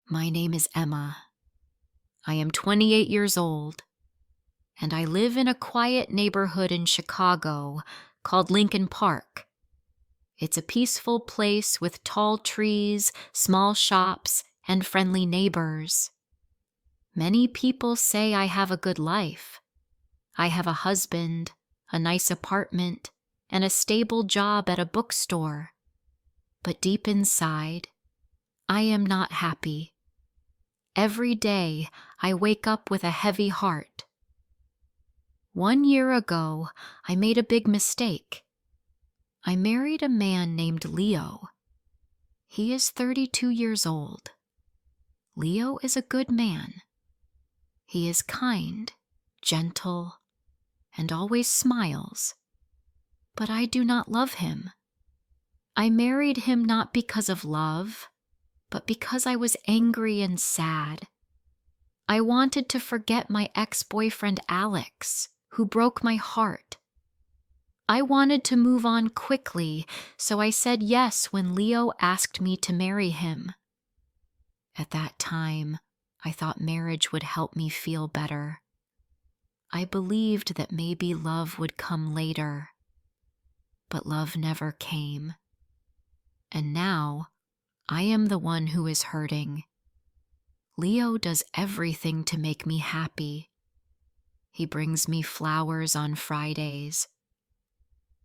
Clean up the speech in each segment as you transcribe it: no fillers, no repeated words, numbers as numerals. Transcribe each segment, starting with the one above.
My name is Emma. I am 28 years old, and I live in a quiet neighborhood in Chicago called Lincoln Park. It's a peaceful place with tall trees, small shops, and friendly neighbors. Many people say I have a good life. I have a husband, a nice apartment, and a stable job at a bookstore. But deep inside, I am not happy. Every day, I wake up with a heavy heart. 1 year ago, I made a big mistake. I married a man named Leo. He is 32 years old. Leo is a good man. He is kind, gentle, and always smiles. But I do not love him. I married him not because of love, but because I was angry and sad. I wanted to forget my ex-boyfriend Alex, who broke my heart. I wanted to move on quickly, so I said yes when Leo asked me to marry him. At that time, I thought marriage would help me feel better. I believed that maybe love would come later, but love never came. And now, I am the one who is hurting. Leo does everything to make me happy. He brings me flowers on Fridays.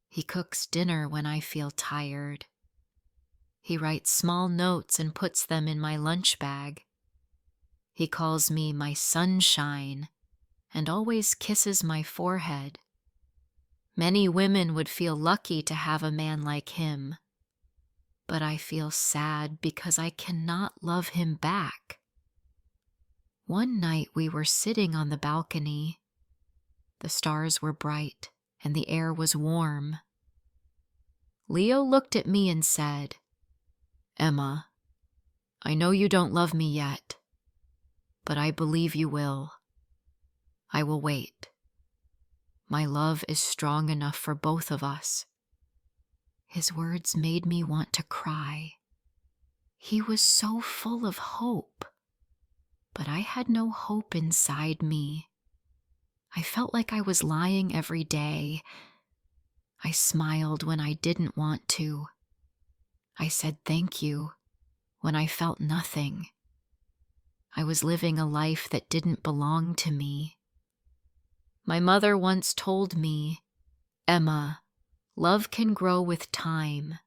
He cooks dinner when I feel tired. He writes small notes and puts them in my lunch bag. He calls me my sunshine and always kisses my forehead. Many women would feel lucky to have a man like him, but I feel sad because I cannot love him back. One night we were sitting on the balcony. The stars were bright and the air was warm. Leo looked at me and said, "Emma, I know you don't love me yet, but I believe you will. I will wait. My love is strong enough for both of us." His words made me want to cry. He was so full of hope, but I had no hope inside me. I felt like I was lying every day. I smiled when I didn't want to. I said thank you when I felt nothing. I was living a life that didn't belong to me. My mother once told me, "Emma, love can grow with time.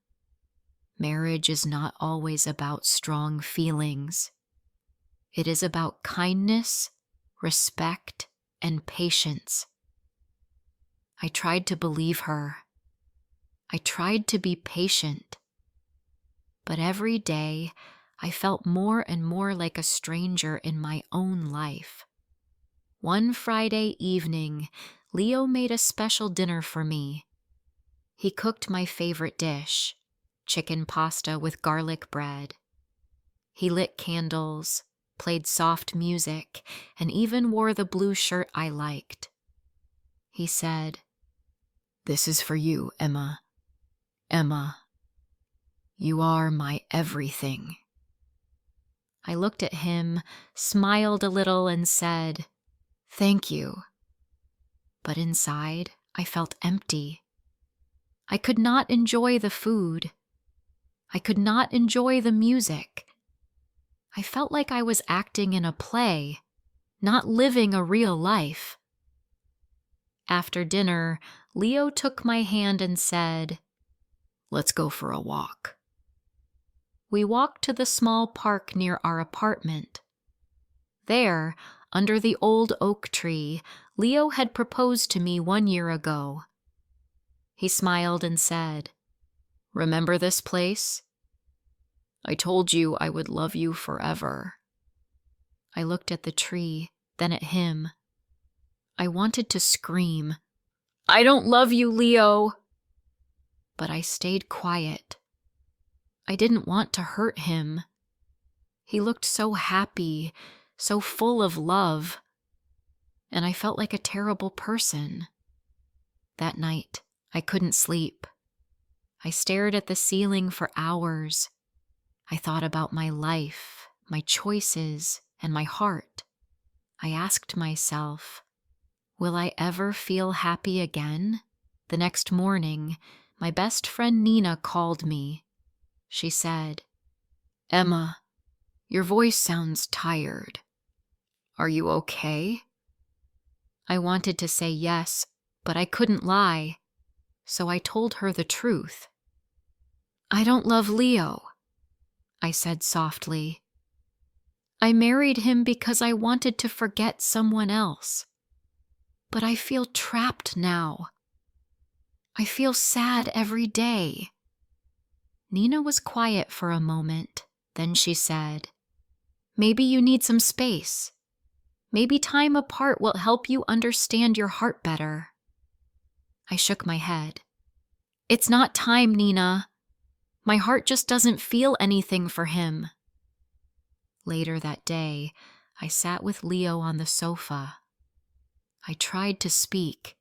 Marriage is not always about strong feelings. It is about kindness, respect, and patience." I tried to believe her. I tried to be patient. But every day, I felt more and more like a stranger in my own life. One Friday evening, Leo made a special dinner for me. He cooked my favorite dish, chicken pasta with garlic bread. He lit candles, played soft music, and even wore the blue shirt I liked. He said, "This is for you, Emma. Emma, you are my everything." I looked at him, smiled a little, and said, "Thank you." But inside, I felt empty. I could not enjoy the food. I could not enjoy the music. I felt like I was acting in a play, not living a real life. After dinner, Leo took my hand and said, "Let's go for a walk." We walked to the small park near our apartment. There, under the old oak tree, Leo had proposed to me 1 year ago. He smiled and said, "Remember this place? I told you I would love you forever." I looked at the tree, then at him. I wanted to scream, "I don't love you, Leo!" But I stayed quiet. I didn't want to hurt him. He looked so happy, so full of love, and I felt like a terrible person. That night, I couldn't sleep. I stared at the ceiling for hours. I thought about my life, my choices, and my heart, I asked myself, will I ever feel happy again? The next morning, my best friend Nina called me. She said, "Emma, your voice sounds tired. Are you okay?" I wanted to say yes, but I couldn't lie, so I told her the truth. "I don't love Leo," I said softly. "I married him because I wanted to forget someone else. But I feel trapped now. I feel sad every day." Nina was quiet for a moment. Then she said, "Maybe you need some space. Maybe time apart will help you understand your heart better." I shook my head. "It's not time, Nina. My heart just doesn't feel anything for him." Later that day, I sat with Leo on the sofa. I tried to speak.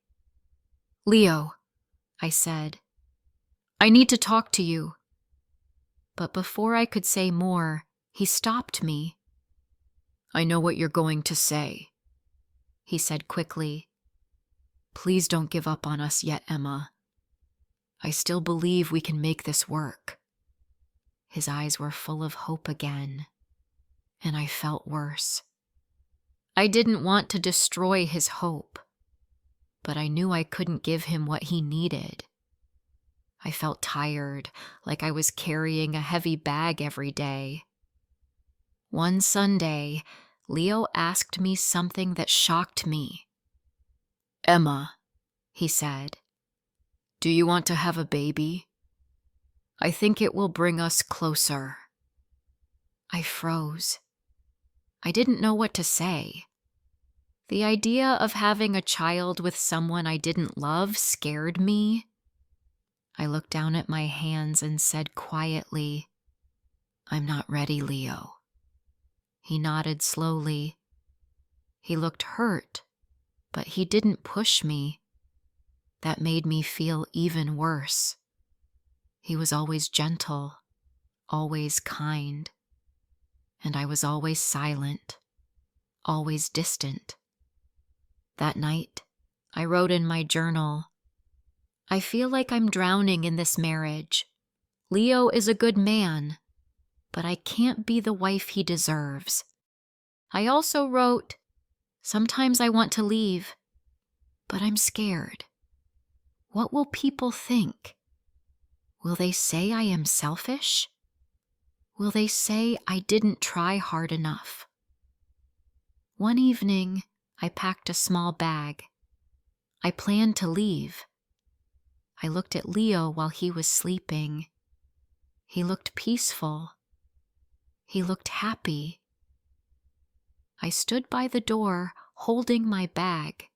"Leo," I said, "I need to talk to you." But before I could say more, he stopped me. "I know what you're going to say," he said quickly. "Please don't give up on us yet, Emma. I still believe we can make this work." His eyes were full of hope again, and I felt worse. I didn't want to destroy his hope, but I knew I couldn't give him what he needed. I felt tired, like I was carrying a heavy bag every day. One Sunday, Leo asked me something that shocked me. "Emma," he said, "do you want to have a baby? I think it will bring us closer." I froze. I didn't know what to say. The idea of having a child with someone I didn't love scared me. I looked down at my hands and said quietly, "I'm not ready, Leo." He nodded slowly. He looked hurt, but he didn't push me. That made me feel even worse. He was always gentle, always kind, and I was always silent, always distant. That night, I wrote in my journal, "I feel like I'm drowning in this marriage. Leo is a good man, but I can't be the wife he deserves." I also wrote, "Sometimes I want to leave, but I'm scared. What will people think? Will they say I am selfish? Will they say I didn't try hard enough?" One evening, I packed a small bag. I planned to leave. I looked at Leo while he was sleeping. He looked peaceful. He looked happy. I stood by the door holding my bag,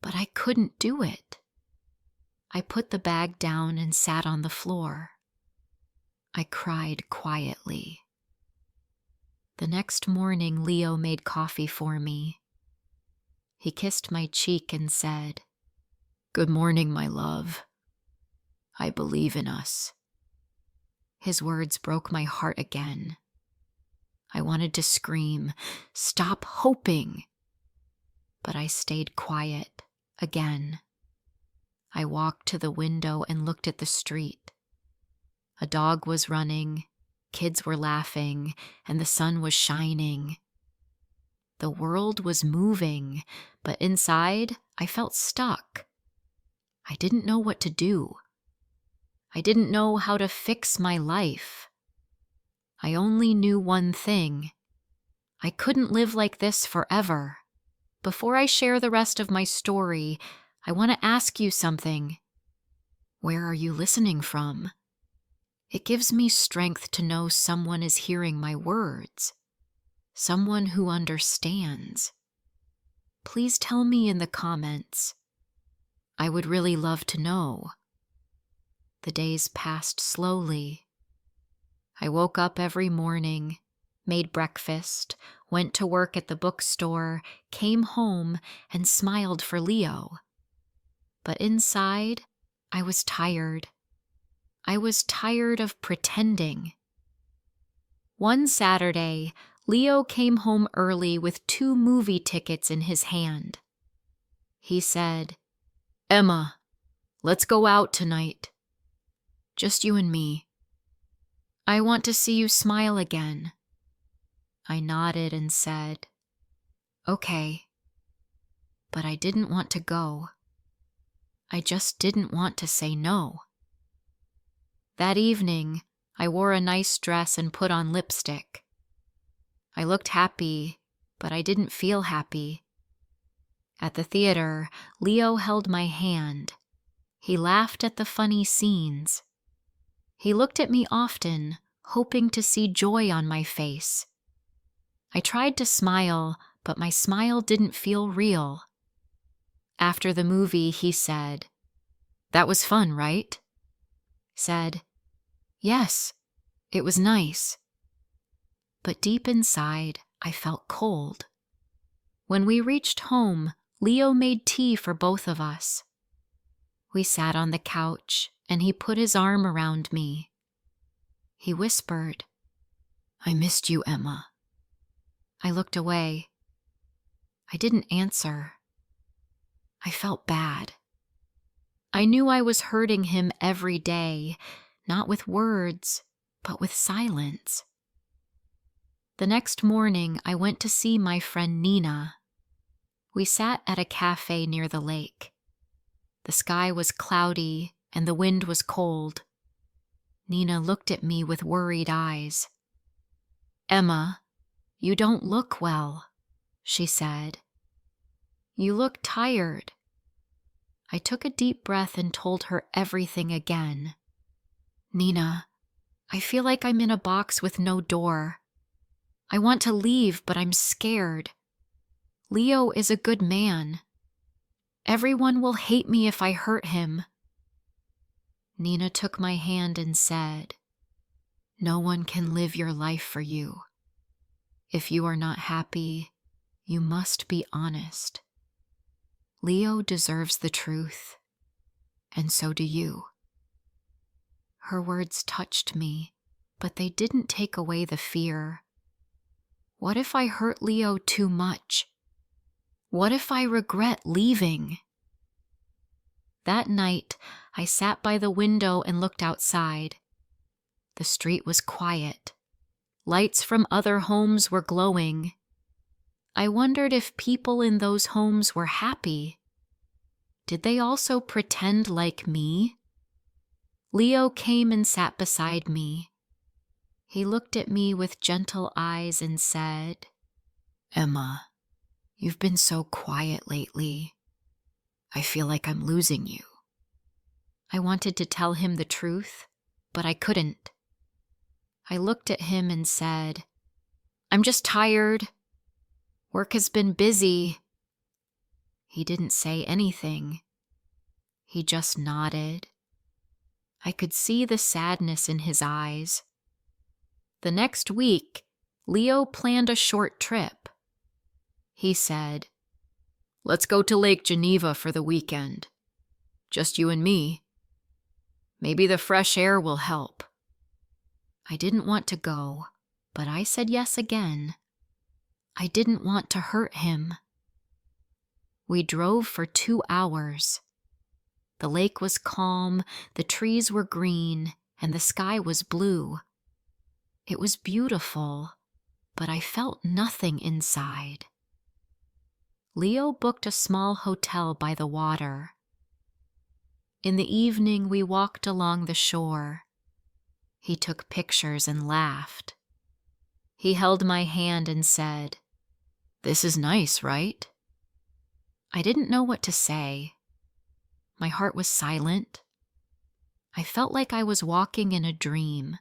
but I couldn't do it. I put the bag down and sat on the floor. I cried quietly. The next morning, Leo made coffee for me. He kissed my cheek and said, "Good morning, my love. I believe in us." His words broke my heart again. I wanted to scream, "Stop hoping!" But I stayed quiet again. I walked to the window and looked at the street. A dog was running, kids were laughing, and the sun was shining. The world was moving, but inside I felt stuck. I didn't know what to do. I didn't know how to fix my life. I only knew one thing. I couldn't live like this forever. Before I share the rest of my story, I want to ask you something. Where are you listening from? It gives me strength to know someone is hearing my words. Someone who understands. Please tell me in the comments. I would really love to know. The days passed slowly. I woke up every morning, made breakfast, went to work at the bookstore, came home, and smiled for Leo. But inside, I was tired. I was tired of pretending. One Saturday, Leo came home early with 2 movie tickets in his hand. He said, "Emma, let's go out tonight. Just you and me. I want to see you smile again." I nodded and said, "Okay." But I didn't want to go. I just didn't want to say no. That evening, I wore a nice dress and put on lipstick. I looked happy, but I didn't feel happy. At the theater, Leo held my hand. He laughed at the funny scenes. He looked at me often, hoping to see joy on my face. I tried to smile, but my smile didn't feel real. After the movie, he said, "That was fun, right?" Said, "Yes, it was nice." But deep inside, I felt cold. When we reached home, Leo made tea for both of us. We sat on the couch, and he put his arm around me. He whispered, "I missed you, Emma." I looked away. I didn't answer. I felt bad. I knew I was hurting him every day, not with words, but with silence. The next morning, I went to see my friend Nina. We sat at a cafe near the lake. The sky was cloudy and the wind was cold. Nina looked at me with worried eyes. "Emma, you don't look well," she said. "You look tired." I took a deep breath and told her everything again. "Nina, I feel like I'm in a box with no door. I want to leave, but I'm scared. Leo is a good man. Everyone will hate me if I hurt him." Nina took my hand and said, "No one can live your life for you. If you are not happy, you must be honest. Leo deserves the truth, and so do you." Her words touched me, but they didn't take away the fear. What if I hurt Leo too much? What if I regret leaving? That night, I sat by the window and looked outside. The street was quiet. Lights from other homes were glowing. I wondered if people in those homes were happy. Did they also pretend like me? Leo came and sat beside me. He looked at me with gentle eyes and said, "Emma, you've been so quiet lately. I feel like I'm losing you." I wanted to tell him the truth, but I couldn't. I looked at him and said, "I'm just tired. Work has been busy." He didn't say anything. He just nodded. I could see the sadness in his eyes. The next week, Leo planned a short trip. He said, "Let's go to Lake Geneva for the weekend. Just you and me. Maybe the fresh air will help." I didn't want to go, but I said yes again. I didn't want to hurt him. We drove for 2 hours. The lake was calm, the trees were green, and the sky was blue. It was beautiful, but I felt nothing inside. Leo booked a small hotel by the water. In the evening, we walked along the shore. He took pictures and laughed. He held my hand and said, "This is nice, right?" I didn't know what to say. My heart was silent. I felt like I was walking in a dream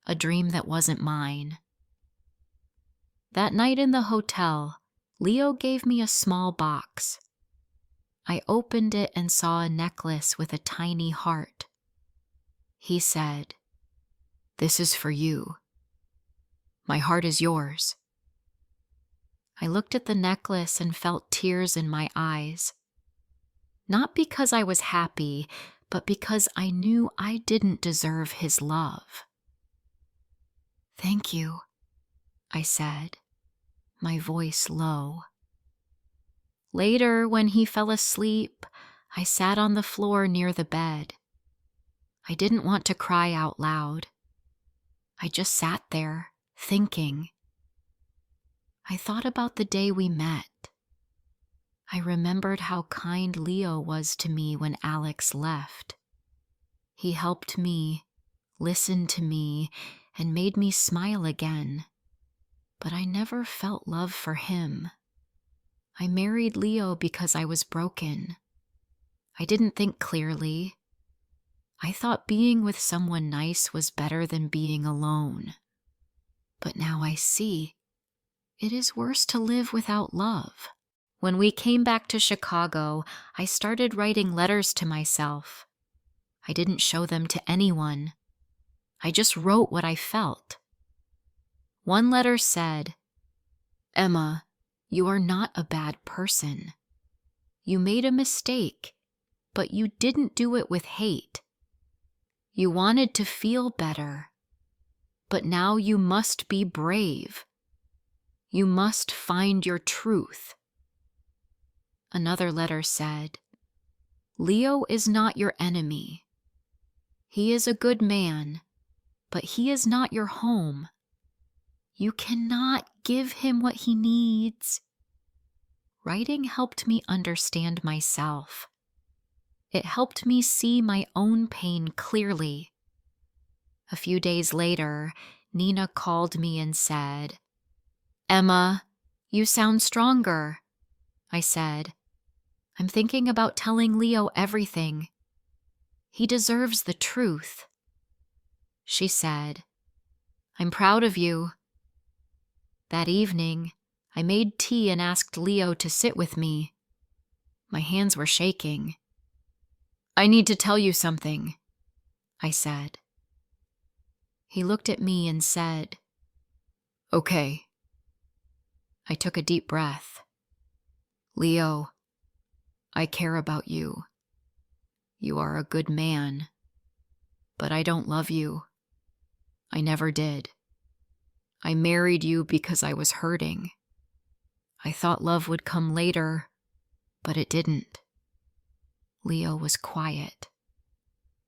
that wasn't mine. That night in the hotel, Leo gave me a small box. I opened it and saw a necklace with a tiny heart. He said, "This is for you. My heart is yours." I looked at the necklace and felt tears in my eyes. Not because I was happy, but because I knew I didn't deserve his love. "Thank you," I said, my voice low. Later, when he fell asleep, I sat on the floor near the bed. I didn't want to cry out loud. I just sat there, thinking. I thought about the day we met. I remembered how kind Leo was to me when Alex left. He helped me, listened to me, and made me smile again. But I never felt love for him. I married Leo because I was broken. I didn't think clearly. I thought being with someone nice was better than being alone. But now I see. It is worse to live without love. When we came back to Chicago, I started writing letters to myself. I didn't show them to anyone. I just wrote what I felt. One letter said, "Emma, you are not a bad person. You made a mistake, but you didn't do it with hate. You wanted to feel better, but now you must be brave. You must find your truth." Another letter said, "Leo is not your enemy. He is a good man, but he is not your home. You cannot give him what he needs." Writing helped me understand myself. It helped me see my own pain clearly. A few days later, Nina called me and said, "Emma, you sound stronger." I said, "I'm thinking about telling Leo everything. He deserves the truth." She said, "I'm proud of you." That evening, I made tea and asked Leo to sit with me. My hands were shaking. "I need to tell you something," I said. He looked at me and said, "Okay." I took a deep breath. "Leo, I care about you. You are a good man, but I don't love you. I never did. I married you because I was hurting. I thought love would come later, but it didn't." Leo was quiet.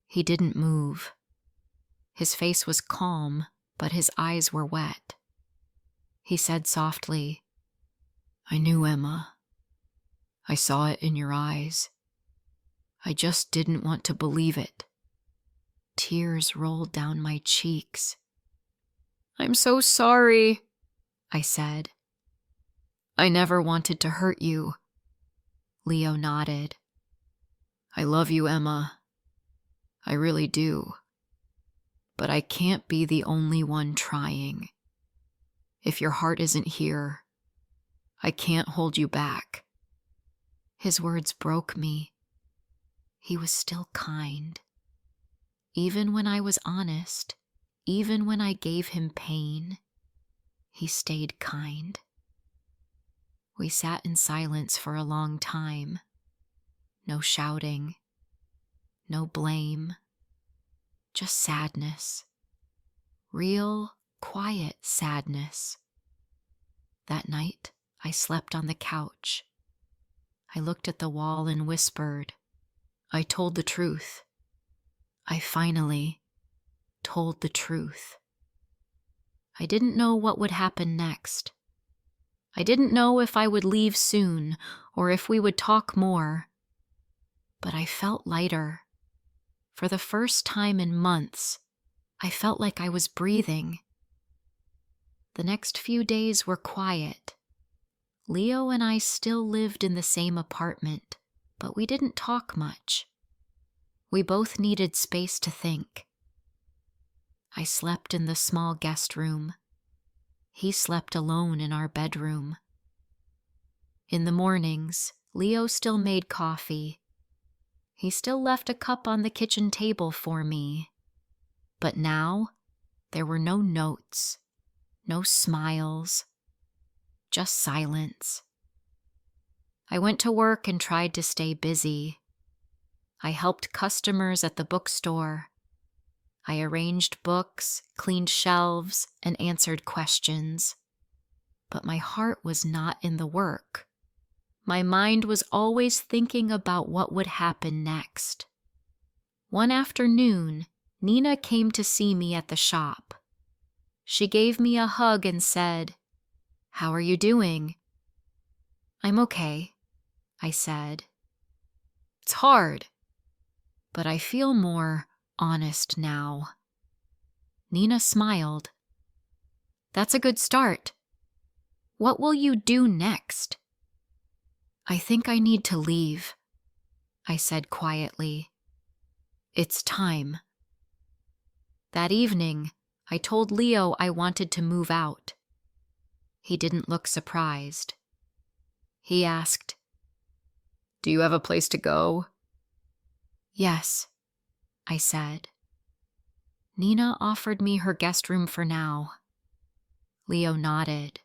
He didn't move. His face was calm, but his eyes were wet. He said softly, "I knew, Emma. I saw it in your eyes. I just didn't want to believe it." Tears rolled down my cheeks. "I'm so sorry," I said. "I never wanted to hurt you." Leo nodded. "I love you, Emma. I really do. But I can't be the only one trying. If your heart isn't here, I can't hold you back." His words broke me. He was still kind. Even when I was honest, even when I gave him pain, he stayed kind. We sat in silence for a long time. No shouting, no blame, just sadness. Real, quiet sadness. That night, I slept on the couch. I looked at the wall and whispered, "I told the truth. I finally told the truth." I didn't know what would happen next. I didn't know if I would leave soon or if we would talk more. But I felt lighter. For the first time in months, I felt like I was breathing. The next few days were quiet. Leo and I still lived in the same apartment, but we didn't talk much. We both needed space to think. I slept in the small guest room. He slept alone in our bedroom. In the mornings, Leo still made coffee. He still left a cup on the kitchen table for me. But now, there were no notes, no smiles, just silence. I went to work and tried to stay busy. I helped customers at the bookstore. I arranged books, cleaned shelves, and answered questions. but my heart was not in the work. My mind was always thinking about what would happen next. One afternoon, Nina came to see me at the shop. She gave me a hug and said, "How are you doing?" "I'm okay," I said. "It's hard, but I feel more honest now." Nina smiled. "That's a good start. What will you do next?" "I think I need to leave," I said quietly. "It's time." That evening, I told Leo I wanted to move out. He didn't look surprised. He asked, "Do you have a place to go?" "Yes," I said. Nina offered me her guest room for now. Leo nodded.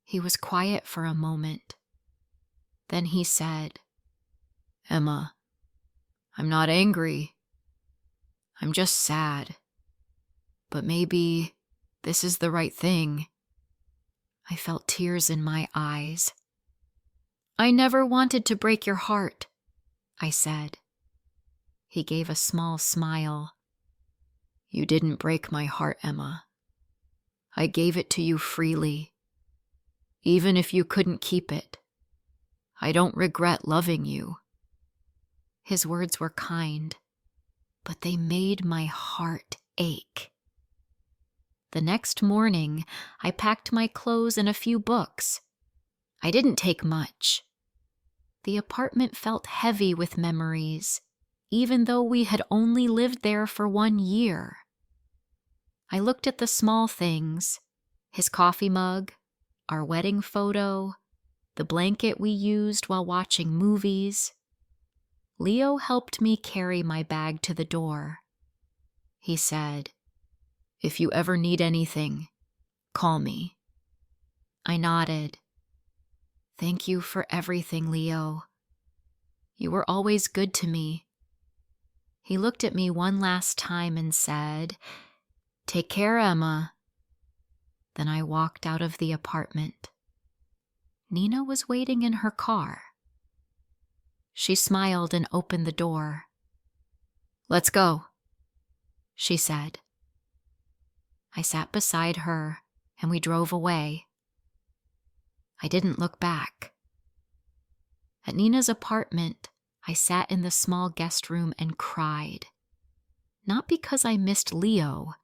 He was quiet for a moment. Then he said, "Emma, I'm not angry. I'm just sad. But maybe this is the right thing." I felt tears in my eyes. "I never wanted to break your heart," I said. He gave a small smile. "You didn't break my heart, Emma. I gave it to you freely. Even if you couldn't keep it, I don't regret loving you." His words were kind, but they made my heart ache. The next morning, I packed my clothes and a few books. I didn't take much. The apartment felt heavy with memories, even though we had only lived there for 1 year. I looked at the small things: his coffee mug, our wedding photo, the blanket we used while watching movies. Leo helped me carry my bag to the door. He said, "If you ever need anything, call me." I nodded. "Thank you for everything, Leo. You were always good to me." He looked at me one last time and said, "Take care, Emma." Then I walked out of the apartment. Nina was waiting in her car. She smiled and opened the door. "Let's go," she said. I sat beside her and we drove away. I didn't look back. At Nina's apartment, I sat in the small guest room and cried. Not because I missed Leo,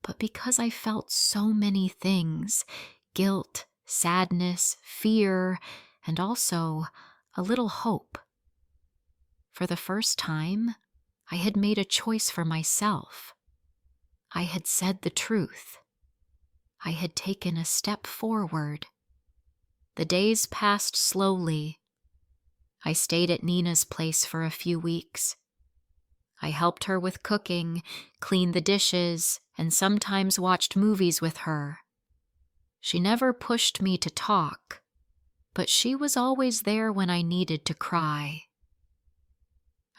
but because I felt so many things: guilt, sadness, fear, and also a little hope. For the first time, I had made a choice for myself. I had said the truth. I had taken a step forward. The days passed slowly. I stayed at Nina's place for a few weeks. I helped her with cooking, cleaned the dishes, and sometimes watched movies with her. She never pushed me to talk, but she was always there when I needed to cry.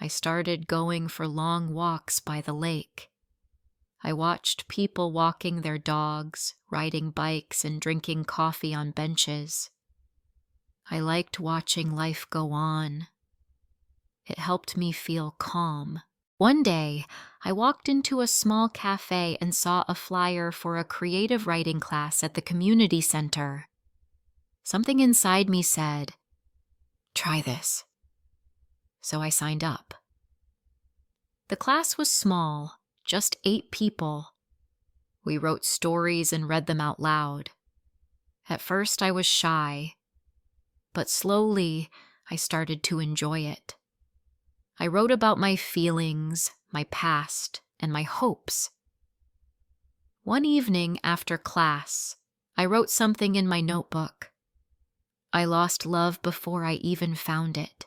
I started going for long walks by the lake. I watched people walking their dogs, riding bikes, and drinking coffee on benches. I liked watching life go on. It helped me feel calm. One day, I walked into a small cafe and saw a flyer for a creative writing class at the community center. Something inside me said, "Try this." So I signed up. The class was small, just 8 people. We wrote stories and read them out loud. At first I was shy, but slowly I started to enjoy it. I wrote about my feelings, my past, and my hopes. One evening after class, I wrote something in my notebook. I lost love before I even found it,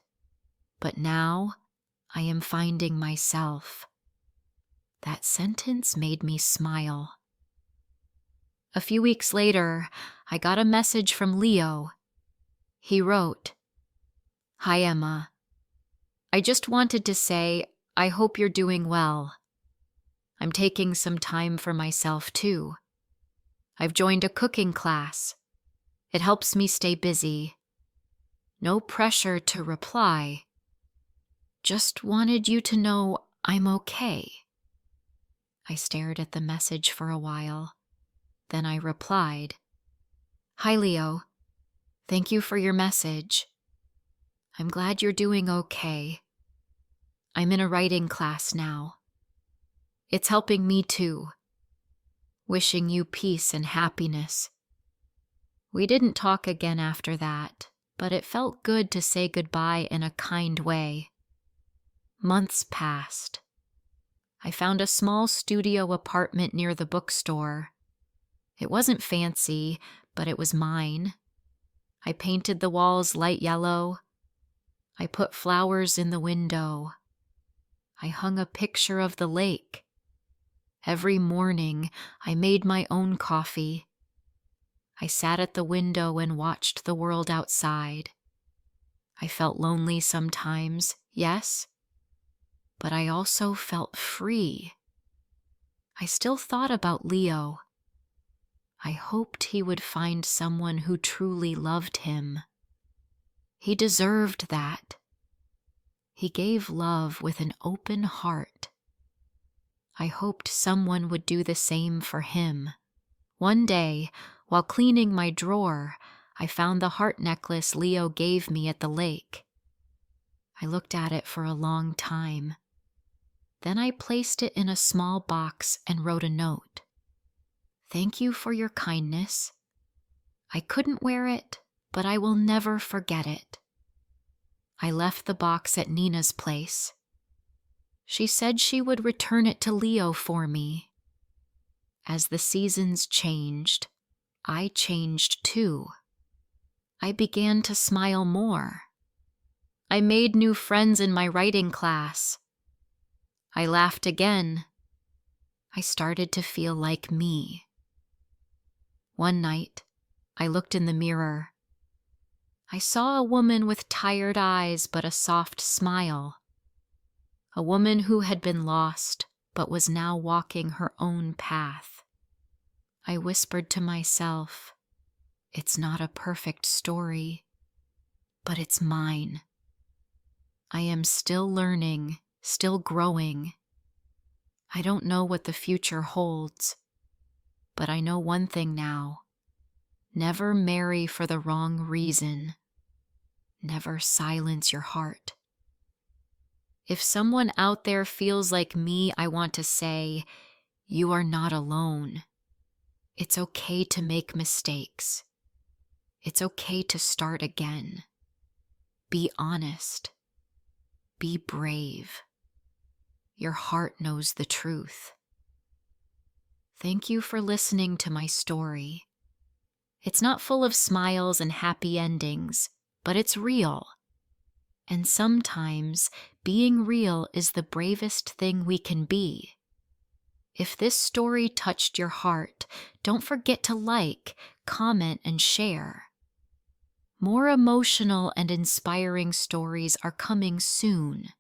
but now I am finding myself. That sentence made me smile. A few weeks later, I got a message from Leo. He wrote, "Hi, Emma. I just wanted to say I hope you're doing well. I'm taking some time for myself too. I've joined a cooking class. It helps me stay busy. No pressure to reply. Just wanted you to know I'm okay. I stared at the message for a while. Then I replied, Hi, Leo. Thank you for your message. I'm glad you're doing okay. I'm in a writing class now. It's helping me too. Wishing you peace and happiness. We didn't talk again after that, but it felt good to say goodbye in a kind way. Months passed. I found a small studio apartment near the bookstore. It wasn't fancy, but it was mine. I painted the walls light yellow. I put flowers in the window. I hung a picture of the lake. Every morning, I made my own coffee. I sat at the window and watched the world outside. I felt lonely sometimes, yes, but I also felt free. I still thought about Leo. I hoped he would find someone who truly loved him. He deserved that. He gave love with an open heart. I hoped someone would do the same for him. One day, while cleaning my drawer, I found the heart necklace Leo gave me at the lake. I looked at it for a long time. Then I placed it in a small box and wrote a note. Thank you for your kindness. I couldn't wear it, but I will never forget it. I left the box at Nina's place. She said she would return it to Leo for me. As the seasons changed, I changed too. I began to smile more. I made new friends in my writing class. I laughed again. I started to feel like me. One night, I looked in the mirror. I saw a woman with tired eyes but a soft smile. A woman who had been lost but was now walking her own path. I whispered to myself, it's not a perfect story, but it's mine. I am still learning, still growing. I don't know what the future holds, but I know one thing now. Never marry for the wrong reason. Never silence your heart. If someone out there feels like me, I want to say, you are not alone. It's okay to make mistakes. It's okay to start again. Be honest. Be brave. Your heart knows the truth. Thank you for listening to my story. It's not full of smiles and happy endings, but it's real. And sometimes being real is the bravest thing we can be. If this story touched your heart, don't forget to like, comment, and share. More emotional and inspiring stories are coming soon.